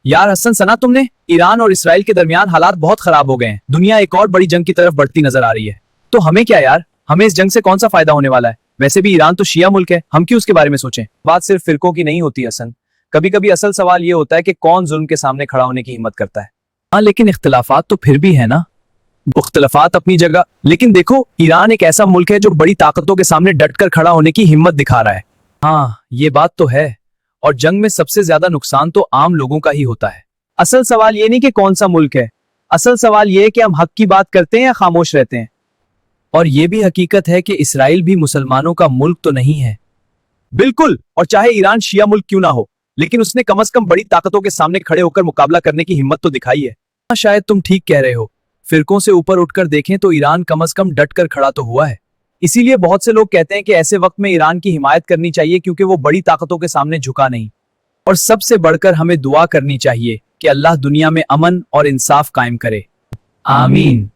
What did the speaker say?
यार हसन, सना तुमने? ईरान और इसराइल के दरमियान हालात बहुत खराब हो गए हैं। दुनिया एक और बड़ी जंग की तरफ बढ़ती नजर आ रही है। तो हमें क्या यार, हमें इस जंग से कौन सा फायदा होने वाला है? वैसे भी ईरान तो शिया मुल्क है, हम क्यों उसके बारे में सोचें? बात सिर्फ फिरकों की नहीं होती हसन। कभी कभी असल सवाल ये होता है कि कौन जुल्म के सामने खड़ा होने की हिम्मत करता है। हाँ, लेकिन इख्तिलाफात तो फिर भी है ना। इख्तिलाफात अपनी जगह, लेकिन देखो ईरान एक ऐसा मुल्क है जो बड़ी ताकतों के सामने डटकर खड़ा होने की हिम्मत दिखा रहा है। हाँ, ये बात तो है। और जंग में सबसे ज्यादा नुकसान तो आम लोगों का ही होता है। असल सवाल ये नहीं कि कौन सा मुल्क है, असल सवाल ये है कि हम हक की बात करते हैं या खामोश रहते हैं। और ये भी हकीकत है कि इसराइल भी मुसलमानों का मुल्क तो नहीं है। बिल्कुल, और चाहे ईरान शिया मुल्क क्यों ना हो, लेकिन उसने कम से कम बड़ी ताकतों के सामने खड़े होकर मुकाबला करने की हिम्मत तो दिखाई है। हाँ, शायद तुम ठीक कह रहे हो। फिरकों से ऊपर उठकर देखें तो ईरान कम से कम डट कर खड़ा तो हुआ है। इसीलिए बहुत से लोग कहते हैं कि ऐसे वक्त में ईरान की हिमायत करनी चाहिए, क्योंकि वो बड़ी ताकतों के सामने झुका नहीं। और सबसे बढ़कर हमें दुआ करनी चाहिए कि अल्लाह दुनिया में अमन और इंसाफ कायम करे। आमीन।